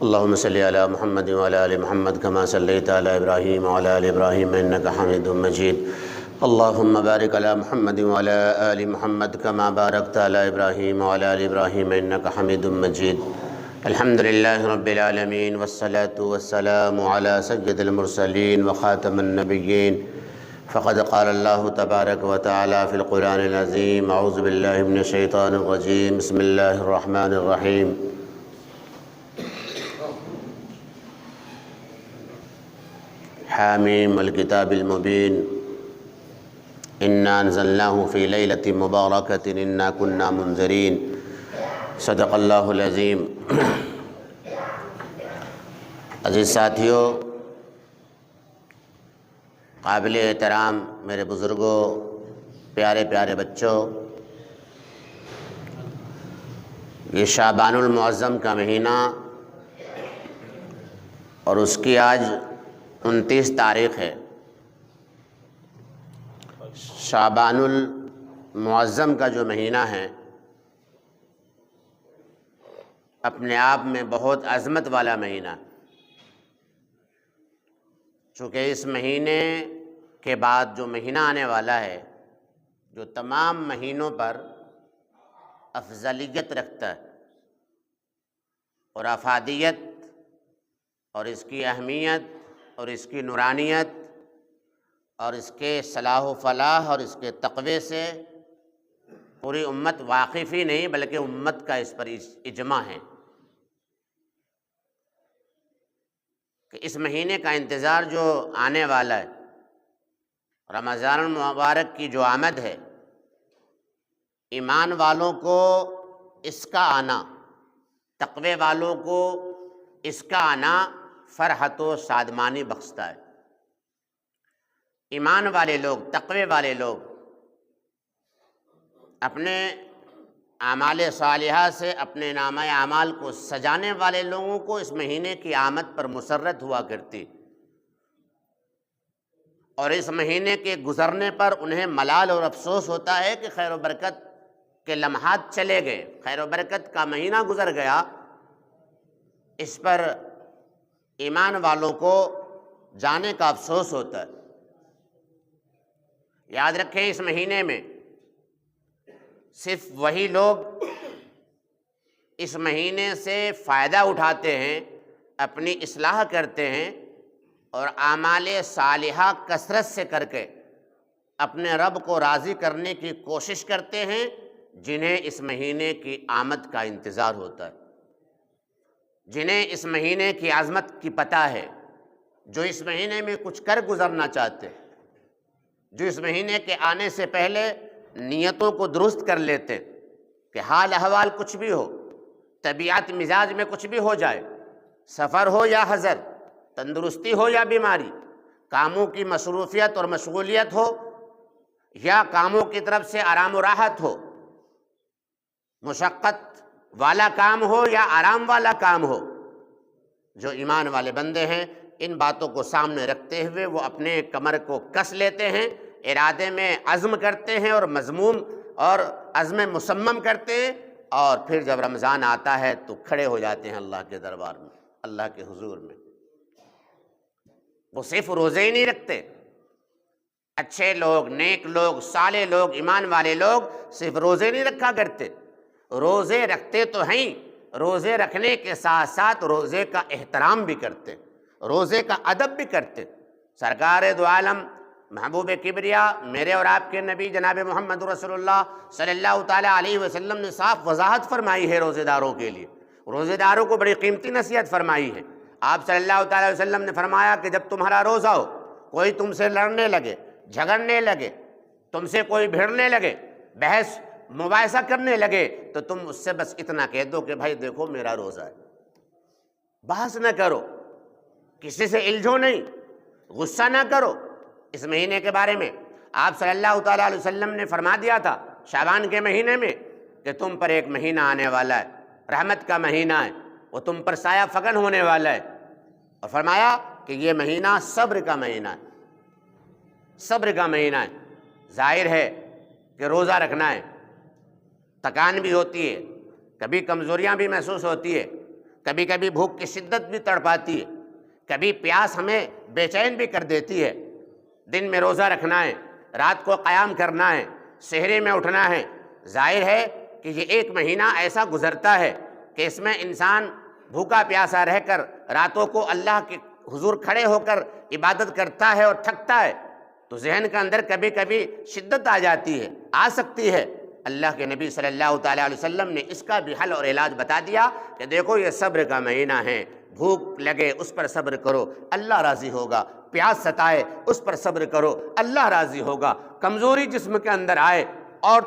اللهم صل على محمد وعلى آل محمد كما صليت على إبراهيم وعلى آل إبراهيم إنك حميد مجيد. اللهم بارك على محمد وعلى آل محمد كما باركت على إبراهيم وعلى آل إبراهيم إنك حميد مجيد. الحمد لله رب العالمين والصلاة والسلام على سيد المرسلين وخاتم النبيين. فقد قال الله تبارك وتعالى في القرآن العظيم: أعوذ بالله من الشيطان الرجيم، بسم الله الرحمن الرحيم. حامیم الکتاب المبین انا انزلناه فی لیلۃ مبارکۃ انا کنا منذرین. صدق اللہ العظیم. عزیز ساتھیو، قابل احترام میرے بزرگوں، پیارے پیارے بچوں، یہ شعبان المعظم کا مہینہ اور اس کی آج 29 تاریخ ہے. شعبان المعظم کا جو مہینہ ہے اپنے آپ میں بہت عظمت والا مہینہ، چونکہ اس مہینے کے بعد جو مہینہ آنے والا ہے جو تمام مہینوں پر افضلیت رکھتا ہے اور افادیت اور اس کی اہمیت اور اس کی نورانیت اور اس کے صلاح و فلاح اور اس کے تقوی سے پوری امت واقف ہی نہیں بلکہ امت کا اس پر اجماع ہے کہ اس مہینے کا انتظار جو آنے والا ہے، رمضان المبارک کی جو آمد ہے، ایمان والوں کو اس کا آنا، تقوی والوں کو اس کا آنا فرحت و شادمانی بخشتا ہے. ایمان والے لوگ، تقوی والے لوگ اپنے اعمال صالحہ سے اپنے نامہ اعمال کو سجانے والے لوگوں کو اس مہینے کی آمد پر مسرت ہوا کرتی، اور اس مہینے کے گزرنے پر انہیں ملال اور افسوس ہوتا ہے کہ خیر و برکت کے لمحات چلے گئے، خیر و برکت کا مہینہ گزر گیا. اس پر ایمان والوں کو جانے کا افسوس ہوتا ہے. یاد رکھیں، اس مہینے میں صرف وہی لوگ اس مہینے سے فائدہ اٹھاتے ہیں، اپنی اصلاح کرتے ہیں اور اعمال صالحہ کثرت سے کر کے اپنے رب کو راضی کرنے کی کوشش کرتے ہیں، جنہیں اس مہینے کی آمد کا انتظار ہوتا ہے، جنہیں اس مہینے کی عظمت کی پتہ ہے، جو اس مہینے میں کچھ کر گزرنا چاہتے ہیں، جو اس مہینے کے آنے سے پہلے نیتوں کو درست کر لیتے کہ حال احوال کچھ بھی ہو، طبیعت مزاج میں کچھ بھی ہو جائے، سفر ہو یا حضر، تندرستی ہو یا بیماری، کاموں کی مصروفیت اور مشغولیت ہو یا کاموں کی طرف سے آرام و راحت ہو، مشقت والا کام ہو یا آرام والا کام ہو، جو ایمان والے بندے ہیں ان باتوں کو سامنے رکھتے ہوئے وہ اپنے کمر کو کس لیتے ہیں، ارادے میں عزم کرتے ہیں اور مضموم اور عزم مصمم کرتے ہیں، اور پھر جب رمضان آتا ہے تو کھڑے ہو جاتے ہیں اللہ کے دربار میں، اللہ کے حضور میں. وہ صرف روزے ہی نہیں رکھتے، اچھے لوگ، نیک لوگ، صالح لوگ، ایمان والے لوگ صرف روزے نہیں رکھا کرتے، روزے رکھتے تو ہیں، روزے رکھنے کے ساتھ ساتھ روزے کا احترام بھی کرتے، روزے کا ادب بھی کرتے. سرکار دو عالم محبوب کبریا میرے اور آپ کے نبی جناب محمد رسول اللہ صلی اللہ تعالیٰ علیہ وسلم نے صاف وضاحت فرمائی ہے روزے داروں کے لیے، روزے داروں کو بڑی قیمتی نصیحت فرمائی ہے. آپ صلی اللہ تعالیٰ علیہ وسلم نے فرمایا کہ جب تمہارا روزہ ہو، کوئی تم سے لڑنے لگے، جھگڑنے لگے، تم سے کوئی بھیڑنے لگے، بحث مباحثہ کرنے لگے، تو تم اس سے بس اتنا کہہ دو کہ بھائی دیکھو میرا روزہ ہے. بحث نہ کرو، کسی سے الجھو نہیں، غصہ نہ کرو. اس مہینے کے بارے میں آپ صلی اللہ تعالیٰ علیہ وسلم نے فرما دیا تھا شعبان کے مہینے میں کہ تم پر ایک مہینہ آنے والا ہے، رحمت کا مہینہ ہے، وہ تم پر سایہ فگن ہونے والا ہے، اور فرمایا کہ یہ مہینہ صبر کا مہینہ ہے، صبر کا مہینہ ہے. ظاہر ہے کہ روزہ رکھنا ہے، تکان بھی ہوتی ہے، کبھی کمزوریاں بھی محسوس ہوتی ہے، کبھی کبھی بھوک کی شدت بھی تڑپاتی ہے، کبھی پیاس ہمیں بے چین بھی کر دیتی ہے۔ دن میں روزہ رکھنا ہے، رات کو قیام کرنا ہے، سحری میں اٹھنا ہے۔ ظاہر ہے کہ یہ ایک مہینہ ایسا گزرتا ہے کہ اس میں انسان بھوکا پیاسا رہ کر راتوں کو اللہ کے حضور کھڑے ہو کر عبادت کرتا ہے اور تھکتا ہے، تو ذہن کے اندر کبھی کبھی شدت آ جاتی ہے، آ سکتی ہے۔ اللہ کے نبی صلی اللہ تعالیٰ علیہ وسلم نے اس کا بھی حل اور علاج بتا دیا کہ دیکھو یہ صبر کا مہینہ ہے، بھوک لگے اس پر صبر کرو، اللہ راضی ہوگا، پیاس ستائے اس پر صبر کرو، اللہ راضی ہوگا، کمزوری جسم کے اندر آئے اور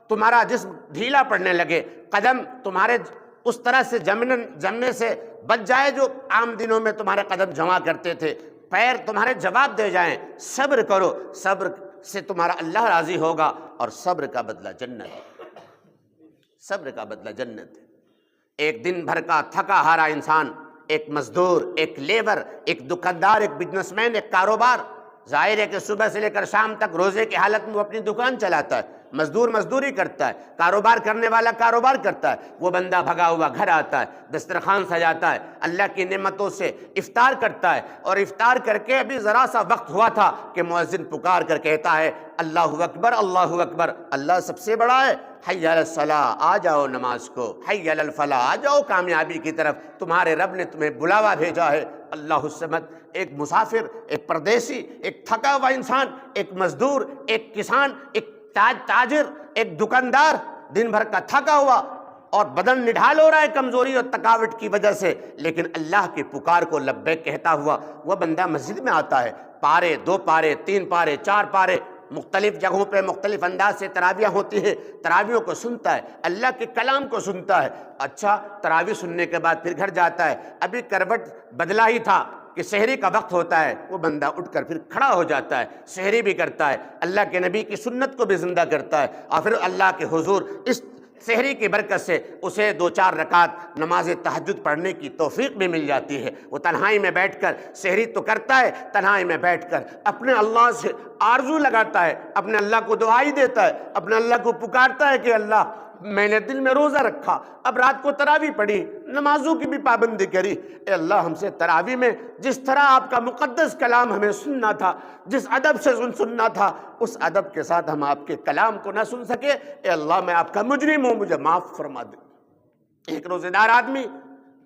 تمہارا جسم ڈھیلا پڑنے لگے، قدم تمہارے اس طرح سے جمنے سے بچ جائے جو عام دنوں میں تمہارے قدم جمع کرتے تھے، پیر تمہارے جواب دے جائیں، صبر کرو، صبر سے تمہارا اللہ راضی ہوگا، اور صبر کا بدلہ جنت ہے، صبر کا بدلہ جنت ہے۔ ایک دن بھر کا تھکا ہارا انسان، ایک مزدور، ایک لیبر، ایک دکاندار، ایک بزنس مین، ایک کاروبار، ظاہر ہے کہ صبح سے لے کر شام تک روزے کی حالت میں وہ اپنی دکان چلاتا ہے، مزدور مزدوری کرتا ہے، کاروبار کرنے والا کاروبار کرتا ہے، وہ بندہ بھگا ہوا گھر آتا ہے، دسترخوان سجاتا ہے، اللہ کی نعمتوں سے افطار کرتا ہے، اور افطار کر کے ابھی ذرا سا وقت ہوا تھا کہ مؤذن پکار کر کہتا ہے اللہ اکبر اللہ اکبر، اللہ سب سے بڑا ہے، حی علی الصلاۃ، آ جاؤ نماز کو، حی علی الفلاح، آ جاؤ کامیابی کی طرف، تمہارے رب نے تمہیں بلاوا بھیجا ہے۔ اللہ الصمد، ایک مسافر، ایک پردیسی، ایک تھکا ہوا انسان، ایک مزدور، ایک کسان، ایک تاجر، ایک دکاندار، دن بھر کا تھکا ہوا اور بدن نڈھال ہو رہا ہے کمزوری اور تھکاوٹ کی وجہ سے، لیکن اللہ کی پکار کو لبیک کہتا ہوا وہ بندہ مسجد میں آتا ہے، پارے، 2 پارے، 3 پارے، 4 پارے، مختلف جگہوں پہ مختلف انداز سے تراویح ہوتی ہیں، تراویحوں کو سنتا ہے، اللہ کے کلام کو سنتا ہے۔ اچھا، تراویح سننے کے بعد پھر گھر جاتا ہے، ابھی کروٹ بدلا ہی تھا کہ سحری کا وقت ہوتا ہے، وہ بندہ اٹھ کر پھر کھڑا ہو جاتا ہے، سحری بھی کرتا ہے، اللہ کے نبی کی سنت کو بھی زندہ کرتا ہے، اور پھر اللہ کے حضور اس سحری کی برکت سے اسے 2-4 رکعت نماز تہجد پڑھنے کی توفیق بھی مل جاتی ہے۔ وہ تنہائی میں بیٹھ کر سحری تو کرتا ہے، تنہائی میں بیٹھ کر اپنے اللہ سے آرزو لگاتا ہے، اپنے اللہ کو دعائی دیتا ہے، اپنے اللہ کو پکارتا ہے کہ اللہ میں نے دل میں روزہ رکھا، اب رات کو تراویح پڑھی، نمازوں کی بھی پابندی کری، اے اللہ ہم سے تراویح میں جس طرح آپ کا مقدس کلام ہمیں سننا تھا، جس ادب سے سننا تھا، اس ادب کے ساتھ ہم آپ کے کلام کو نہ سن سکے، اے اللہ میں آپ کا مجرم ہوں، مجھے معاف فرما دے۔ ایک روزہ دار آدمی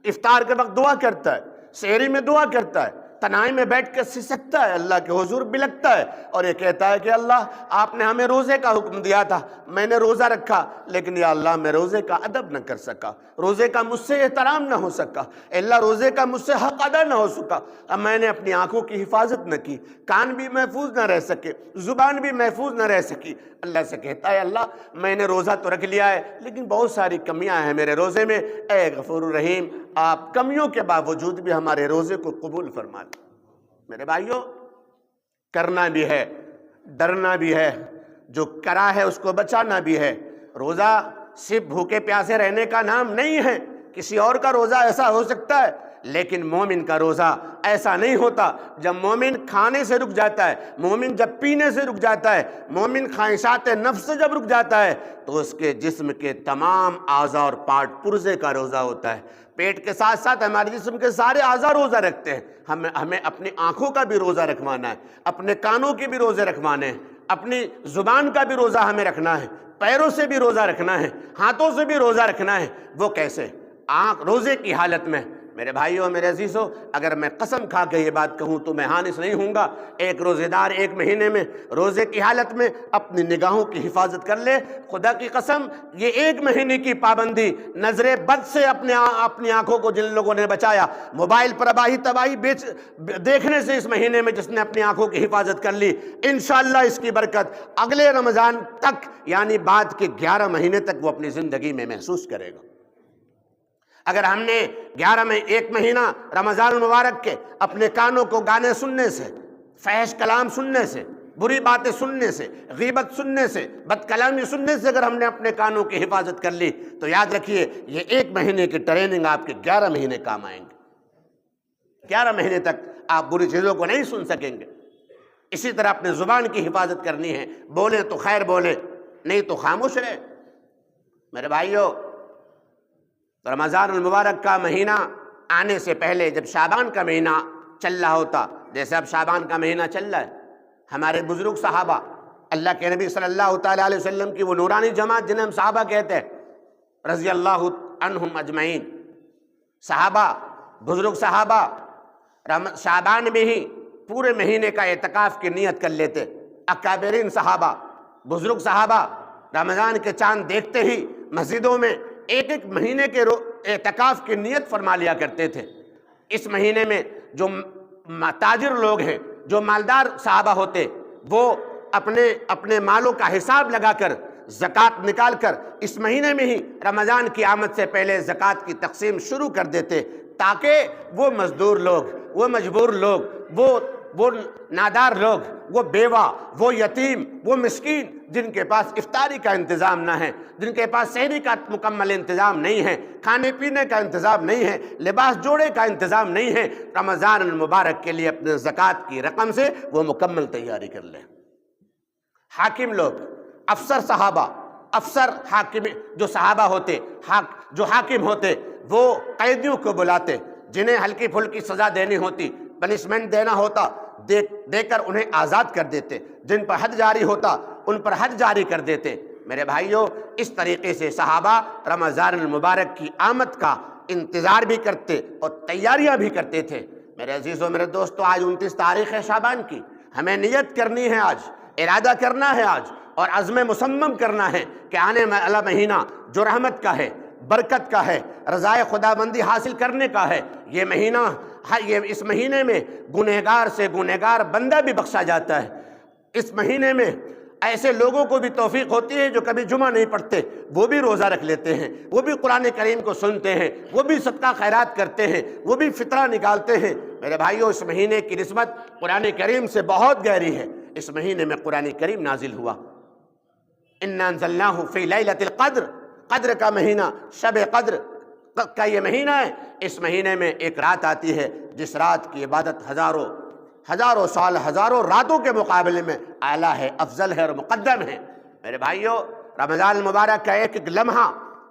افطار کے وقت دعا کرتا ہے، سحری میں دعا کرتا ہے، تنہائی میں بیٹھ کے سسکتا ہے، اللہ کے حضور بلکتا ہے اور یہ کہتا ہے کہ اللہ آپ نے ہمیں روزے کا حکم دیا تھا، میں نے روزہ رکھا، لیکن یا اللہ میں روزے کا ادب نہ کر سکا، روزے کا مجھ سے احترام نہ ہو سکا، اللہ روزے کا مجھ سے حق ادا نہ ہو سکا، اب میں نے اپنی آنکھوں کی حفاظت نہ کی، کان بھی محفوظ نہ رہ سکے، زبان بھی محفوظ نہ رہ سکی۔ اللہ سے کہتا ہے اللہ میں نے روزہ تو رکھ لیا ہے لیکن بہت ساری کمیاں ہیں میرے روزے میں، اے غفور الرحیم آپ کمیوں کے باوجود بھی ہمارے روزے کو قبول فرما لیں۔ میرے بھائیوں، کرنا بھی ہے، ڈرنا بھی ہے، جو کرا ہے اس کو بچانا بھی ہے۔ روزہ صرف بھوکے پیاسے رہنے کا نام نہیں ہے، کسی اور کا روزہ ایسا ہو سکتا ہے لیکن مومن کا روزہ ایسا نہیں ہوتا۔ جب مومن کھانے سے رک جاتا ہے، مومن جب پینے سے رک جاتا ہے، مومن خواہشات نفس سے جب رک جاتا ہے تو اس کے جسم کے تمام اعضاء اور پارٹ پرزے کا روزہ ہوتا ہے۔ پیٹ کے ساتھ ساتھ ہمارے جسم کے سارے اعضاء روزہ رکھتے ہیں۔ ہمیں اپنی آنکھوں کا بھی روزہ رکھوانا ہے، اپنے کانوں کے بھی روزے رکھوانے ہیں، اپنی زبان کا بھی روزہ ہمیں رکھنا ہے، پیروں سے بھی روزہ رکھنا ہے، ہاتھوں سے بھی روزہ رکھنا ہے۔ وہ کیسے؟ روزے کی حالت میں میرے بھائیوں میرے عزیزوں، اگر میں قسم کھا کے یہ بات کہوں تو میں حانث نہیں ہوں گا، ایک روزے دار ایک مہینے میں روزے کی حالت میں اپنی نگاہوں کی حفاظت کر لے، خدا کی قسم یہ ایک مہینے کی پابندی نظر بد سے اپنی آنکھوں کو جن لوگوں نے بچایا، موبائل پر اباہی تباہی دیکھنے سے اس مہینے میں جس نے اپنی آنکھوں کی حفاظت کر لی، انشاءاللہ اس کی برکت اگلے رمضان تک یعنی بعد کے 11 مہینے تک وہ اپنی زندگی میں محسوس کرے گا۔ اگر ہم نے 11 میں ایک مہینہ رمضان المبارک کے اپنے کانوں کو گانے سننے سے، فحش کلام سننے سے، بری باتیں سننے سے، غیبت سننے سے، بد کلامی سننے سے اگر ہم نے اپنے کانوں کی حفاظت کر لی تو یاد رکھیے یہ ایک مہینے کی ٹریننگ آپ کے 11 مہینے کام آئیں گے۔ 11 مہینے تک آپ بری چیزوں کو نہیں سن سکیں گے۔ اسی طرح اپنے زبان کی حفاظت کرنی ہے، بولیں تو خیر بولیں، نہیں تو خاموش رہیں۔ میرے بھائیوں، رمضان المبارک کا مہینہ آنے سے پہلے جب شعبان کا مہینہ چل رہا ہوتا، جیسے اب شعبان کا مہینہ چل رہا ہے، ہمارے بزرگ صحابہ، اللہ کے نبی صلی اللہ تعالیٰ علیہ وسلم کی وہ نورانی جماعت جنہیں ہم صحابہ کہتے ہیں رضی اللہ عنہم اجمعین، صحابہ، بزرگ صحابہ شعبان میں ہی پورے مہینے کا اعتکاف کی نیت کر لیتے۔ اکابرین صحابہ، بزرگ صحابہ رمضان کے چاند دیکھتے ہی مسجدوں میں ایک ایک مہینے کے اعتکاف کی نیت فرما لیا کرتے تھے۔ اس مہینے میں جو تاجر لوگ ہیں، جو مالدار صحابہ ہوتے، وہ اپنے مالوں کا حساب لگا کر زکوٰۃ نکال کر اس مہینے میں ہی رمضان کی آمد سے پہلے زکوٰۃ کی تقسیم شروع کر دیتے، تاکہ وہ مزدور لوگ، وہ مجبور لوگ، وہ نادار لوگ، وہ بیوہ، وہ یتیم، وہ مسکین جن کے پاس افطاری کا انتظام نہ ہے، جن کے پاس سحری کا مکمل انتظام نہیں ہے، کھانے پینے کا انتظام نہیں ہے، لباس جوڑے کا انتظام نہیں ہے، رمضان المبارک کے لیے اپنے زکوٰۃ کی رقم سے وہ مکمل تیاری کر لیں۔ حاکم لوگ، افسر صحابہ، افسر حاکم جو صحابہ ہوتے، جو حاکم ہوتے، وہ قیدیوں کو بلاتے، جنہیں ہلکی پھلکی سزا دینی ہوتی، پنشمنٹ دینا ہوتا، دے کر انہیں آزاد کر دیتے، جن پر حد جاری ہوتا ان پر حد جاری کر دیتے۔ میرے بھائیوں، اس طریقے سے صحابہ رمضان المبارک کی آمد کا انتظار بھی کرتے اور تیاریاں بھی کرتے تھے۔ میرے عزیزوں، میرے دوستو، آج 29 تاریخ ہے شعبان کی، ہمیں نیت کرنی ہے، آج ارادہ کرنا ہے، آج اور عزم مصمم کرنا ہے کہ آنے والا مہینہ جو رحمت کا ہے، برکت کا ہے، رضائے خدا بندی حاصل کرنے کا ہے، یہ مہینہ، اس مہینے میں گنہگار سے گنہگار بندہ بھی بخشا جاتا ہے۔ اس مہینے میں ایسے لوگوں کو بھی توفیق ہوتی ہے جو کبھی جمعہ نہیں پڑھتے، وہ بھی روزہ رکھ لیتے ہیں، وہ بھی قرآن کریم کو سنتے ہیں، وہ بھی صدقہ خیرات کرتے ہیں، وہ بھی فطرہ نکالتے ہیں۔ میرے بھائیوں، اس مہینے کی نسبت قرآن کریم سے بہت گہری ہے۔ اس مہینے میں قرآن کریم نازل ہوا، اِنَّا أَنزَلْنَاهُ فِي لَيْلَةِ الْقَدْرِ، قدر کا مہینہ، شب قدر کا یہ مہینہ ہے۔ اس مہینے میں ایک رات آتی ہے جس رات کی عبادت ہزاروں سال، ہزاروں راتوں کے مقابلے میں اعلیٰ ہے، افضل ہے اور مقدم ہے۔ میرے بھائیوں، رمضان المبارک کا ایک ایک لمحہ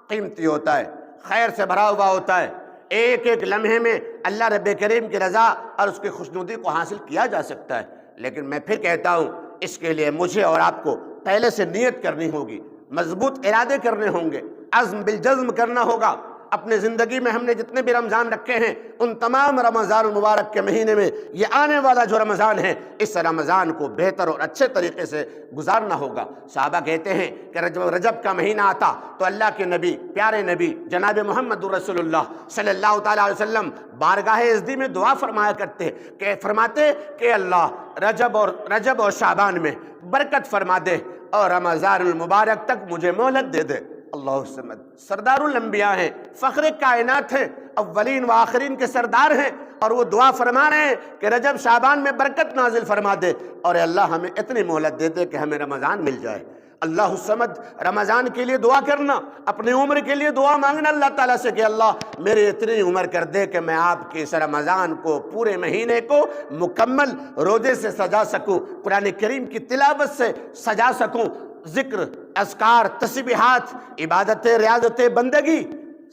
قیمتی ہوتا ہے، خیر سے بھرا ہوا ہوتا ہے۔ ایک ایک لمحے میں اللہ رب کریم کی رضا اور اس کی خوشنودی کو حاصل کیا جا سکتا ہے۔ لیکن میں پھر کہتا ہوں، اس کے لیے مجھے اور آپ کو پہلے سے نیت کرنی ہوگی، مضبوط ارادے کرنے ہوں گے، عزم بالجزم کرنا ہوگا۔ اپنے زندگی میں ہم نے جتنے بھی رمضان رکھے ہیں، ان تمام رمضان المبارک کے مہینے میں یہ آنے والا جو رمضان ہے، اس رمضان کو بہتر اور اچھے طریقے سے گزارنا ہوگا۔ صحابہ کہتے ہیں کہ رجب کا مہینہ آتا تو اللہ کے نبی، پیارے نبی جناب محمد رسول اللہ صلی اللہ تعالیٰ علیہ وسلم بارگاہ عزدی میں دعا فرمایا کرتے کہ فرماتے کہ اللہ رجب اور شعبان میں برکت فرما دے اور رمضان المبارک تک مجھے مہلت دے دے۔ اللہ الصمد، سردار الانبیاء ہیں، فخر کائنات ہیں، اولین و آخرین کے سردار ہیں، اور وہ دعا فرما رہے ہیں کہ رجب شعبان میں برکت نازل فرما دے اور اے اللہ ہمیں اتنی مہلت دے دے کہ ہمیں رمضان مل جائے۔ اللہ الصمد، رمضان کے لیے دعا کرنا، اپنی عمر کے لیے دعا مانگنا اللہ تعالیٰ سے کہ اللہ میری اتنی عمر کر دے کہ میں آپ کے اس رمضان کو، پورے مہینے کو مکمل روزے سے سجا سکوں، قرآن کریم کی تلاوت سے سجا سکوں، ذکر، اذکار، تسبیحات، عبادت، ریاضت، بندگی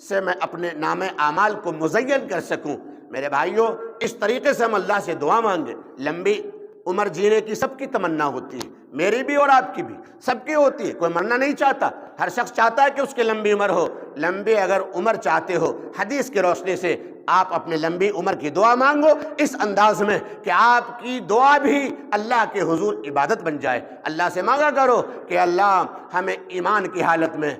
سے میں اپنے نام اعمال کو مزین کر سکوں۔ میرے بھائیوں، اس طریقے سے ہم اللہ سے دعا مانگیں۔ لمبی عمر جینے کی سب کی تمنا ہوتی ہے، میری بھی اور آپ کی بھی، سب کی ہوتی ہے، کوئی مرنا نہیں چاہتا، ہر شخص چاہتا ہے کہ اس کی لمبی عمر ہو۔ لمبی اگر عمر چاہتے ہو، حدیث کی روشنی سے آپ اپنے لمبی عمر کی دعا مانگو اس انداز میں کہ آپ کی دعا بھی اللہ کے حضور عبادت بن جائے۔ اللہ سے مانگا کرو کہ اللہ ہمیں ایمان کی حالت میں،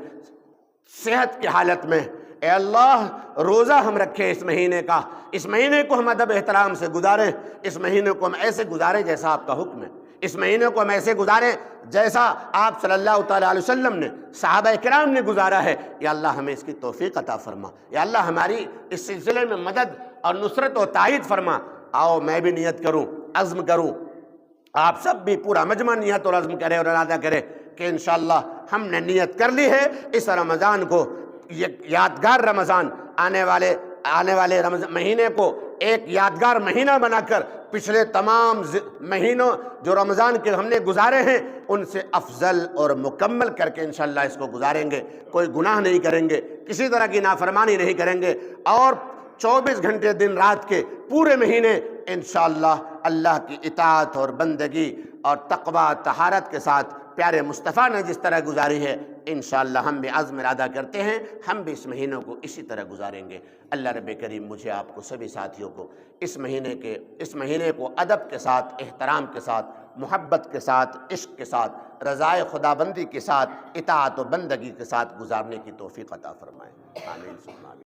صحت کی حالت میں، اے اللہ روزہ ہم رکھیں اس مہینے کا، اس مہینے کو ہم ادب احترام سے گزاریں، اس مہینے کو ہم ایسے گزاریں جیسا آپ کا حکم ہے، اس مہینے کو ہم ایسے گزاریں جیسا آپ صلی اللہ تعالیٰ علیہ وسلم نے، صحابہ کرام نے گزارا ہے۔ یا اللہ ہمیں اس کی توفیق عطا فرما، یا اللہ ہماری اس سلسلے میں مدد اور نصرت و تائید فرما۔ آؤ میں بھی نیت کروں، عزم کروں، آپ سب بھی پورا مجمع نیت اور عزم کرے اور ارادہ کرے کہ انشاءاللہ ہم نے نیت کر لی ہے اس رمضان کو، یادگار رمضان، آنے والے مہینے کو ایک یادگار مہینہ بنا کر پچھلے تمام مہینوں جو رمضان کے ہم نے گزارے ہیں ان سے افضل اور مکمل کر کے انشاءاللہ اس کو گزاریں گے۔ کوئی گناہ نہیں کریں گے، کسی طرح کی نافرمانی نہیں کریں گے، اور 24 گھنٹے دن رات کے پورے مہینے انشاءاللہ اللہ کی اطاعت اور بندگی اور تقوی طہارت کے ساتھ پیارے مصطفیٰ نے جس طرح گزاری ہے انشاءاللہ ہم بھی عزم ارادہ کرتے ہیں، ہم بھی اس مہینوں کو اسی طرح گزاریں گے۔ اللہ رب کریم مجھے آپ کو سبھی ساتھیوں کو اس مہینے کو ادب کے ساتھ، احترام کے ساتھ، محبت کے ساتھ، عشق کے ساتھ، رضائے خدا بندی کے ساتھ، اطاعت و بندگی کے ساتھ گزارنے کی توفیق عطا فرمائے۔ آمین ثم آمین۔